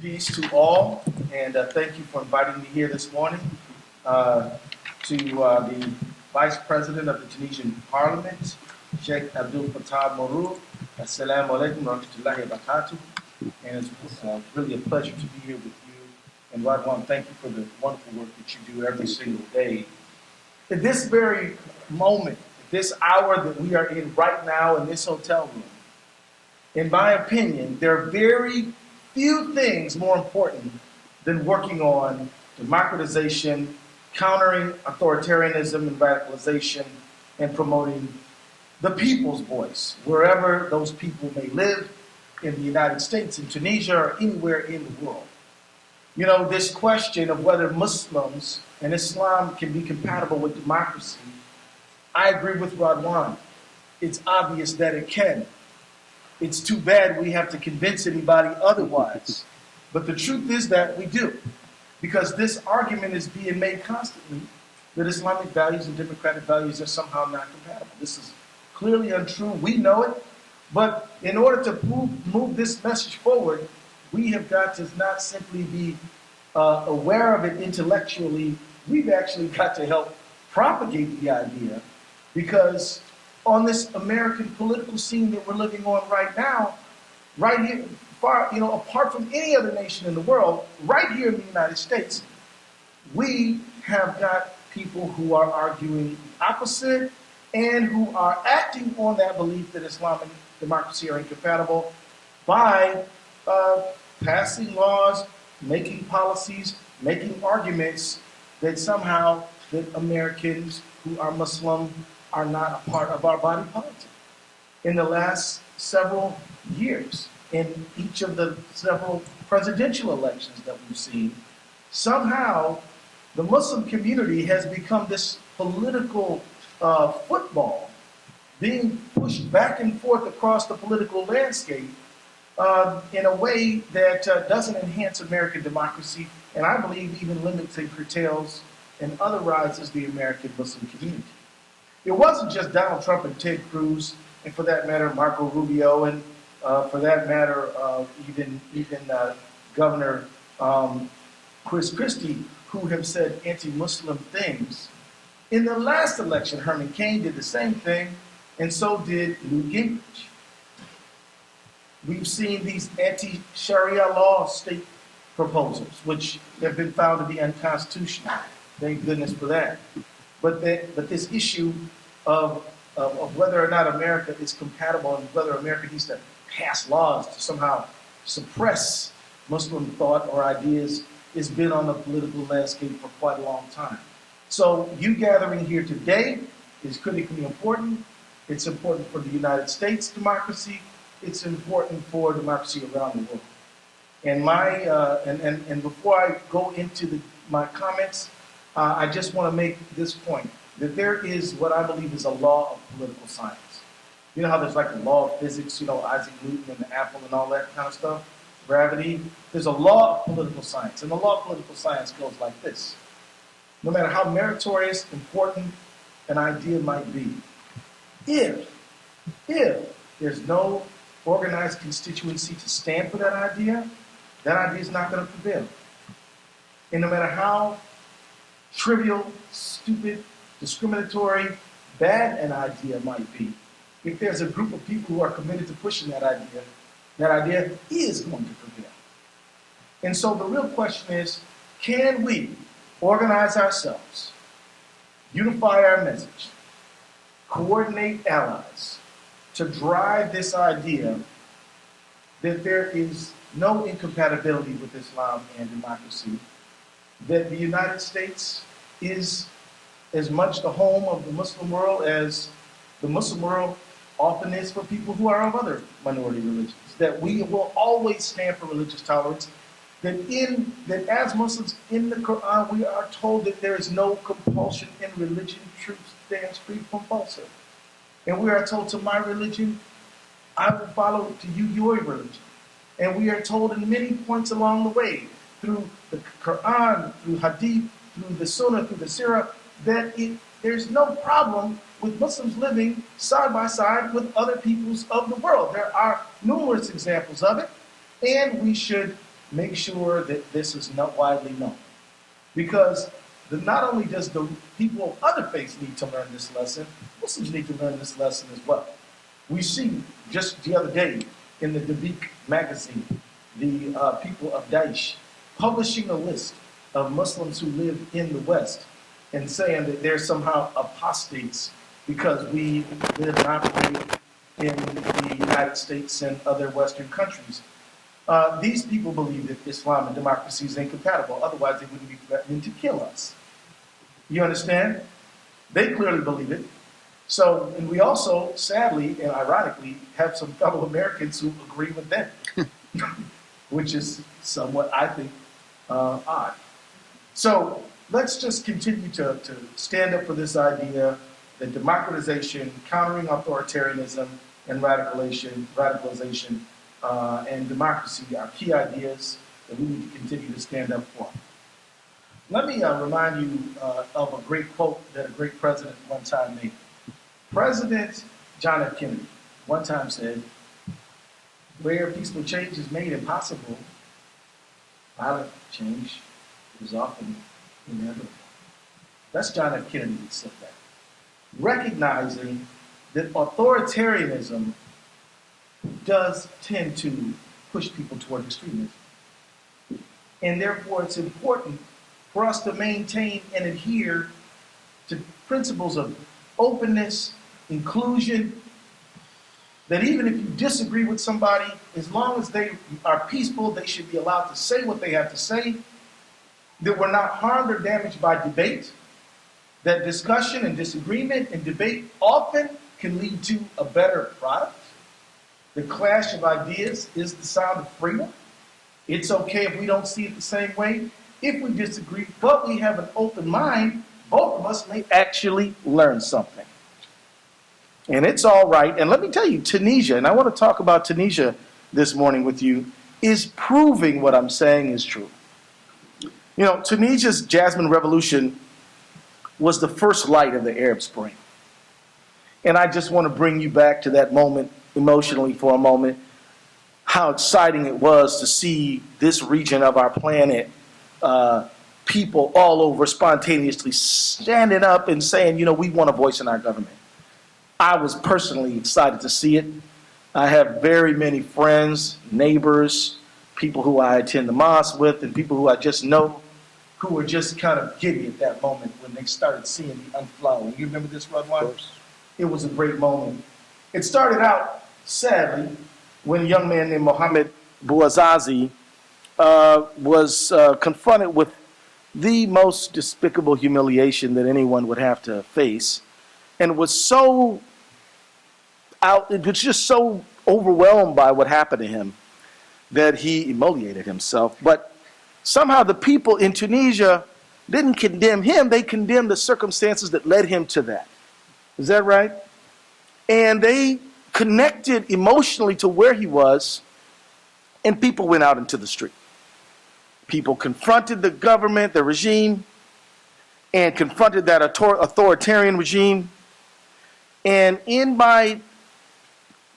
Peace to all, and thank you for inviting me here this morning to the Vice President of the Tunisian Parliament, Sheikh Abdul Fattah Mourou. Assalamu alaikum wa rahmatullahi wa barakatuh. And it's really a pleasure to be here with you. And Radwan, thank you for the wonderful work that you do every single day. At this very moment, this hour that we are in right now in this hotel room, in my opinion, there are very few things more important than working on democratization, countering authoritarianism and radicalization, and promoting the people's voice, wherever those people may live, in the United States, in Tunisia, or anywhere in the world. You know, this question of whether Muslims and Islam can be compatible with democracy, I agree with Radwan. It's obvious that it can. It's too bad we have to convince anybody otherwise. But the truth is that we do. Because this argument is being made constantly that Islamic values and democratic values are somehow not compatible. This is clearly untrue. We know it. But in order to move this message forward, we have got to not simply be aware of it intellectually. We've actually got to help propagate the idea, because on this American political scene that we're living on right now, right here, apart from any other nation in the world, right here in the United States, we have got people who are arguing the opposite and who are acting on that belief that Islam and democracy are incompatible by passing laws, making policies, making arguments that somehow that Americans who are Muslim are not a part of our body politic. In the last several years, in each of the several presidential elections that we've seen, somehow the Muslim community has become this political football being pushed back and forth across the political landscape in a way that doesn't enhance American democracy, and I believe even limits and curtails and otherizes the American Muslim community. It wasn't just Donald Trump and Ted Cruz, and for that matter, Marco Rubio, and for that matter, even Governor Chris Christie, who have said anti-Muslim things. In the last election, Herman Cain did the same thing, and so did Newt Gingrich. We've seen these anti-Sharia law state proposals, which have been found to be unconstitutional. Thank goodness for that. But this issue of whether or not America is compatible and whether America needs to pass laws to somehow suppress Muslim thought or ideas has been on the political landscape for quite a long time. So you gathering here today is critically important. It's important for the United States democracy. It's important for democracy around the world. And before I go into my comments, I just want to make this point, that there is what I believe is a law of political science. You know how there's like the law of physics, Isaac Newton and the apple and all that kind of stuff, gravity? There's a law of political science, and the law of political science goes like this. No matter how meritorious, important an idea might be, if there's no organized constituency to stand for that idea is not going to prevail. And no matter how trivial, stupid, discriminatory, bad an idea might be, if there's a group of people who are committed to pushing that idea is going to prevail. And so the real question is, can we organize ourselves, unify our message, coordinate allies to drive this idea that there is no incompatibility with Islam and democracy, that the United States is as much the home of the Muslim world as the Muslim world often is for people who are of other minority religions, that we will always stand for religious tolerance, that as Muslims in the Quran we are told that there is no compulsion in religion, truth stands free from falsehood. And we are told, to my religion, I will follow, to you your religion. And we are told in many points along the way, through the Quran, through Hadith, through the Sunnah, through the Sirah, that there's no problem with Muslims living side by side with other peoples of the world. There are numerous examples of it, and we should make sure that this is not widely known. Because not only does the people of other faiths need to learn this lesson, Muslims need to learn this lesson as well. We see just the other day in the Dabiq magazine, the people of Daesh publishing a list of Muslims who live in the West and saying that they're somehow apostates because we live and operate in the United States and other Western countries. These people believe that Islam and democracy is incompatible. Otherwise, they wouldn't be threatening to kill us. You understand? They clearly believe it. So, and we also, sadly and ironically, have some fellow Americans who agree with them, which is somewhat, I think, odd. So let's just continue to stand up for this idea that democratization, countering authoritarianism, and radicalization, and democracy are key ideas that we need to continue to stand up for. Let me remind you of a great quote that a great president one time made. President John F. Kennedy one time said, "Where peaceful change is made impossible, violent change is often inevitable." That's John F. Kennedy that said that. Recognizing that authoritarianism does tend to push people toward extremism. And therefore, it's important for us to maintain and adhere to principles of openness, inclusion, that even if you disagree with somebody, as long as they are peaceful, they should be allowed to say what they have to say, that we're not harmed or damaged by debate, that discussion and disagreement and debate often can lead to a better product. The clash of ideas is the sound of freedom. It's okay if we don't see it the same way, if we disagree, but we have an open mind, both of us may actually learn something. And it's all right. And let me tell you, Tunisia, and I want to talk about Tunisia this morning with you, is proving what I'm saying is true. You know, Tunisia's Jasmine Revolution was the first light of the Arab Spring. And I just want to bring you back to that moment emotionally for a moment, how exciting it was to see this region of our planet, people all over spontaneously standing up and saying, you know, we want a voice in our government. I was personally excited to see it. I have very many friends, neighbors, people who I attend the mosque with, and people who I just know who were just kind of giddy at that moment when they started seeing the unflowering. You remember this, Radwan? It was a great moment. It started out, sadly, when a young man named Mohammed Bouazizi was confronted with the most despicable humiliation that anyone would have to face, and was just so overwhelmed by what happened to him that he emoliated himself. But somehow the people in Tunisia didn't condemn him, they condemned the circumstances that led him to that. Is that right? And they connected emotionally to where he was, and people went out into the street. People confronted the government, the regime, and confronted that authoritarian regime. And in by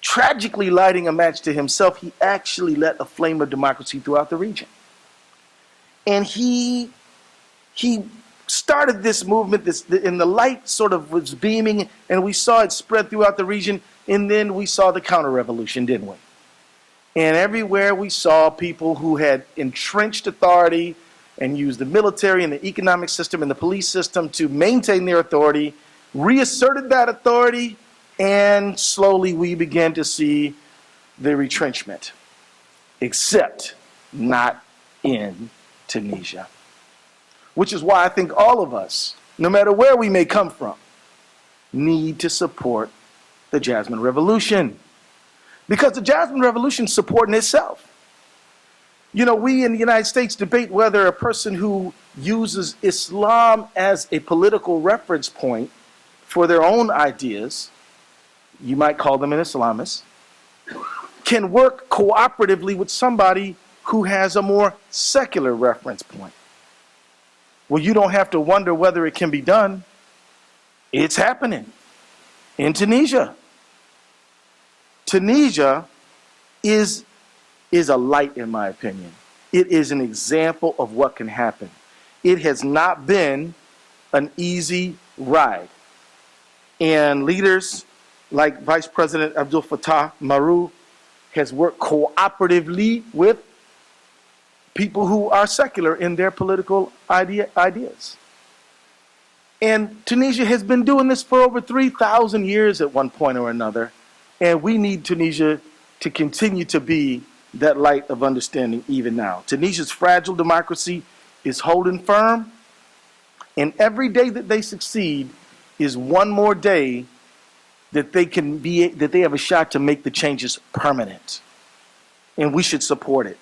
tragically lighting a match to himself, he actually lit a flame of democracy throughout the region. And he started this movement, and the light sort of was beaming, and we saw it spread throughout the region, and then we saw the counter-revolution, didn't we? And everywhere we saw people who had entrenched authority and used the military and the economic system and the police system to maintain their authority, reasserted that authority, and slowly we began to see the retrenchment, except not in Tunisia. Which is why I think all of us, no matter where we may come from, need to support the Jasmine Revolution. Because the Jasmine Revolution is supporting itself. You know, we in the United States debate whether a person who uses Islam as a political reference point for their own ideas, you might call them an Islamist, can work cooperatively with somebody who has a more secular reference point. Well, you don't have to wonder whether it can be done. It's happening in Tunisia. Tunisia is a light, in my opinion. It is an example of what can happen. It has not been an easy ride. And leaders like Vice President Abdul Fattah Maru has worked cooperatively with people who are secular in their political ideas. And Tunisia has been doing this for over 3,000 years at one point or another. And we need Tunisia to continue to be that light of understanding even now. Tunisia's fragile democracy is holding firm. And every day that they succeed is one more day that they have a shot to make the changes permanent. And we should support it.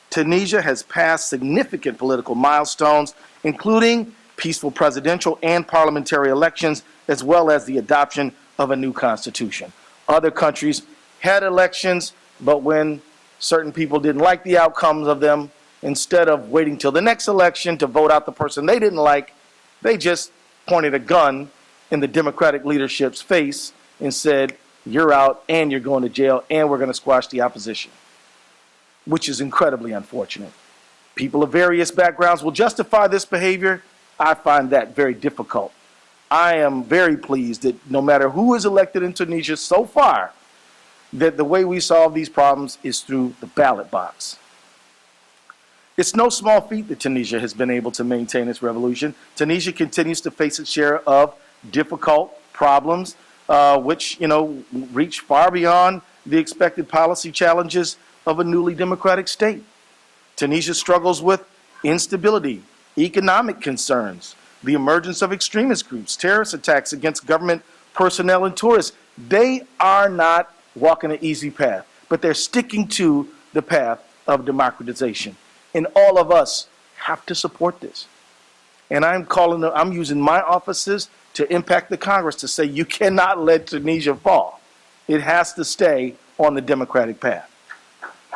Tunisia has passed significant political milestones, including peaceful presidential and parliamentary elections, as well as the adoption of a new constitution. Other countries had elections, but when certain people didn't like the outcomes of them, instead of waiting till the next election to vote out the person they didn't like, they just pointed a gun in the democratic leadership's face and said, you're out and you're going to jail and we're going to squash the opposition, which is incredibly unfortunate. People of various backgrounds will justify this behavior. I find that very difficult. I am very pleased that no matter who is elected in Tunisia so far, that the way we solve these problems is through the ballot box. It's no small feat that Tunisia has been able to maintain its revolution. Tunisia continues to face its share of difficult problems, which, reach far beyond the expected policy challenges of a newly democratic state. Tunisia struggles with instability, economic concerns, the emergence of extremist groups, terrorist attacks against government personnel and tourists. They are not walking an easy path, but they're sticking to the path of democratization. And all of us have to support this. And I'm using my offices to impact the Congress to say you cannot let Tunisia fall. It has to stay on the democratic path.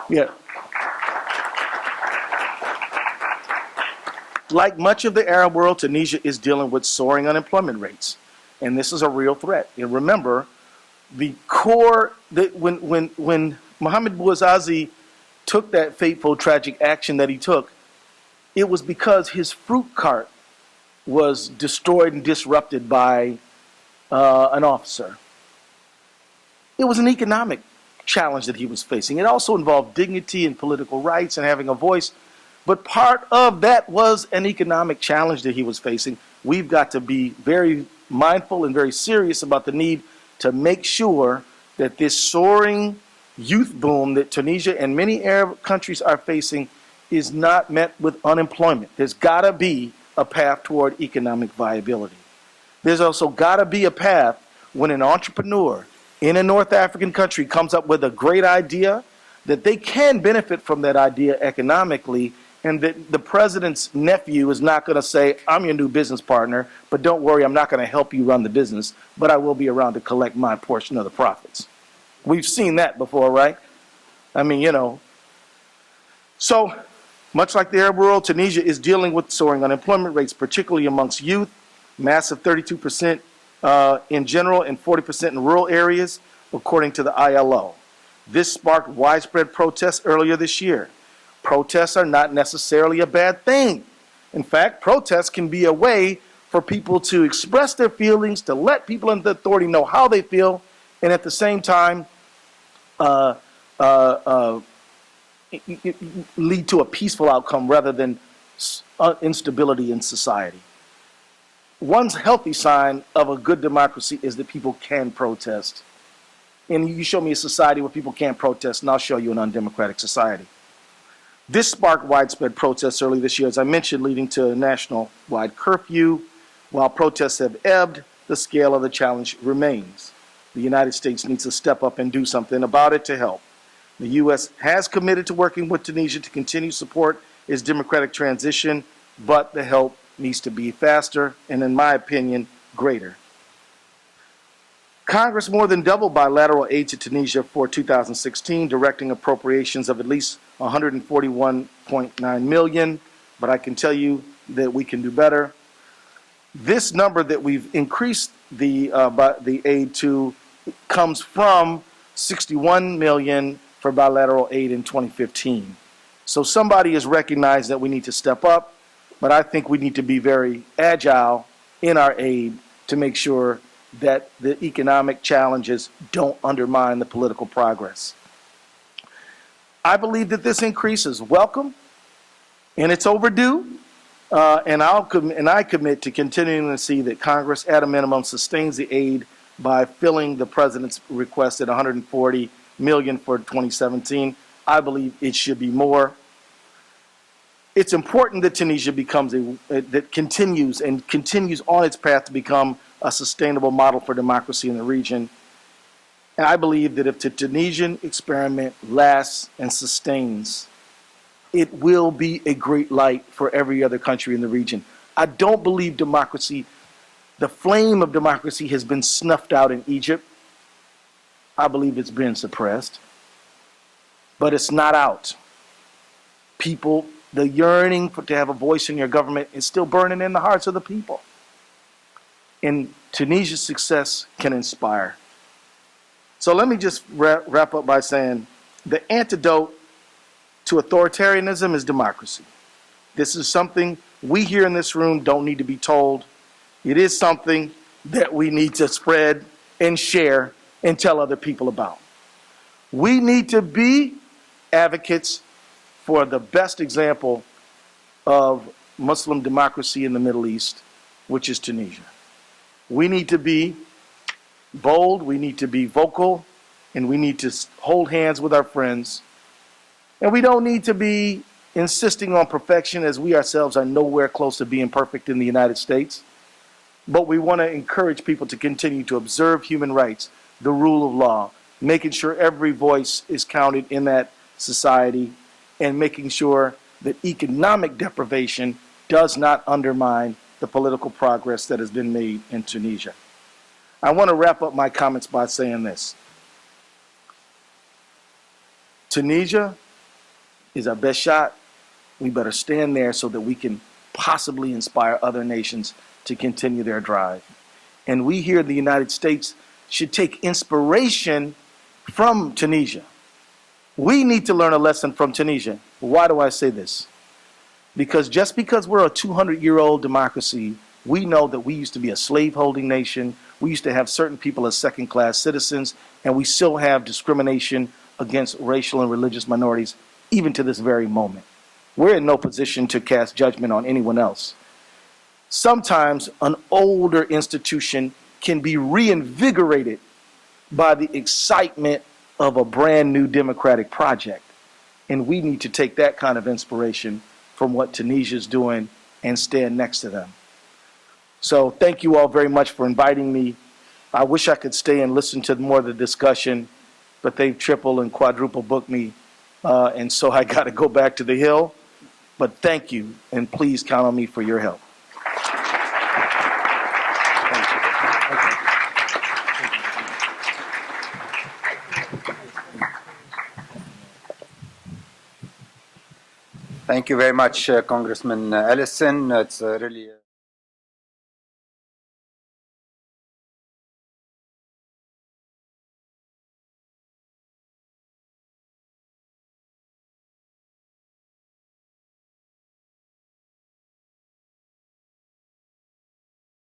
Yeah. Like much of the Arab world, Tunisia is dealing with soaring unemployment rates. And this is a real threat. And remember, when Mohamed Bouazizi took that fateful, tragic action that he took, it was because his fruit cart was destroyed and disrupted by an officer. It was an economic challenge that he was facing. It also involved dignity and political rights and having a voice. But part of that was an economic challenge that he was facing. We've got to be very mindful and very serious about the need to make sure that this soaring youth boom that Tunisia and many Arab countries are facing is not met with unemployment. There's got to be a path toward economic viability. There's also got to be a path when an entrepreneur in a North African country comes up with a great idea, that they can benefit from that idea economically, and that the president's nephew is not going to say, I'm your new business partner, but don't worry, I'm not going to help you run the business, but I will be around to collect my portion of the profits. We've seen that before, right? So, much like the Arab world, Tunisia is dealing with soaring unemployment rates, particularly amongst youth, massive 32% in general and 40% in rural areas, according to the ILO. This sparked widespread protests earlier this year. Protests are not necessarily a bad thing. In fact, protests can be a way for people to express their feelings, to let people in the authority know how they feel, and at the same time lead to a peaceful outcome rather than instability in society. One healthy sign of a good democracy is that people can protest. And you show me a society where people can't protest, and I'll show you an undemocratic society. This sparked widespread protests early this year, as I mentioned, leading to a national-wide curfew. While protests have ebbed, the scale of the challenge remains. The United States needs to step up and do something about it to help. The U.S. has committed to working with Tunisia to continue support its democratic transition, but the help needs to be faster and, in my opinion, greater. Congress more than doubled bilateral aid to Tunisia for 2016, directing appropriations of at least $141.9 million, but I can tell you that we can do better. This number that we've increased the aid to comes from $61 million for bilateral aid in 2015. So somebody has recognized that we need to step up, but I think we need to be very agile in our aid to make sure that the economic challenges don't undermine the political progress. I believe that this increase is welcome and it's overdue. And I commit to continuing to see that Congress, at a minimum, sustains the aid by filling the president's request at $140 million for 2017. I believe it should be more. It's important that Tunisia continues on its path to become a sustainable model for democracy in the region. And I believe that if the Tunisian experiment lasts and sustains, it will be a great light for every other country in the region. I don't believe democracy, the flame of democracy, has been snuffed out in Egypt. I believe it's been suppressed, but it's not out. People, the yearning to have a voice in your government is still burning in the hearts of the people. And Tunisia's success can inspire. So let me just wrap up by saying the antidote to authoritarianism is democracy. This is something we here in this room don't need to be told. It is something that we need to spread and share and tell other people about. We need to be advocates for the best example of Muslim democracy in the Middle East, which is Tunisia. We need to be bold, we need to be vocal, and we need to hold hands with our friends. And we don't need to be insisting on perfection, as we ourselves are nowhere close to being perfect in the United States. But we want to encourage people to continue to observe human rights, the rule of law, making sure every voice is counted in that society, and making sure that economic deprivation does not undermine the political progress that has been made in Tunisia. I want to wrap up my comments by saying this. Tunisia is our best shot. We better stand there so that we can possibly inspire other nations to continue their drive. And we here in the United States should take inspiration from Tunisia. We need to learn a lesson from Tunisia. Why do I say this? Because just because we're a 200-year-old democracy, we know that we used to be a slave-holding nation. We used to have certain people as second-class citizens, and we still have discrimination against racial and religious minorities, even to this very moment. We're in no position to cast judgment on anyone else. Sometimes an older institution can be reinvigorated by the excitement of a brand new democratic project. And we need to take that kind of inspiration from what Tunisia is doing and stand next to them. So thank you all very much for inviting me. I wish I could stay and listen to more of the discussion, but they've triple and quadruple booked me. And so I got to go back to the Hill. But thank you, and please count on me for your help. Thank you very much, Congressman Ellison. It's really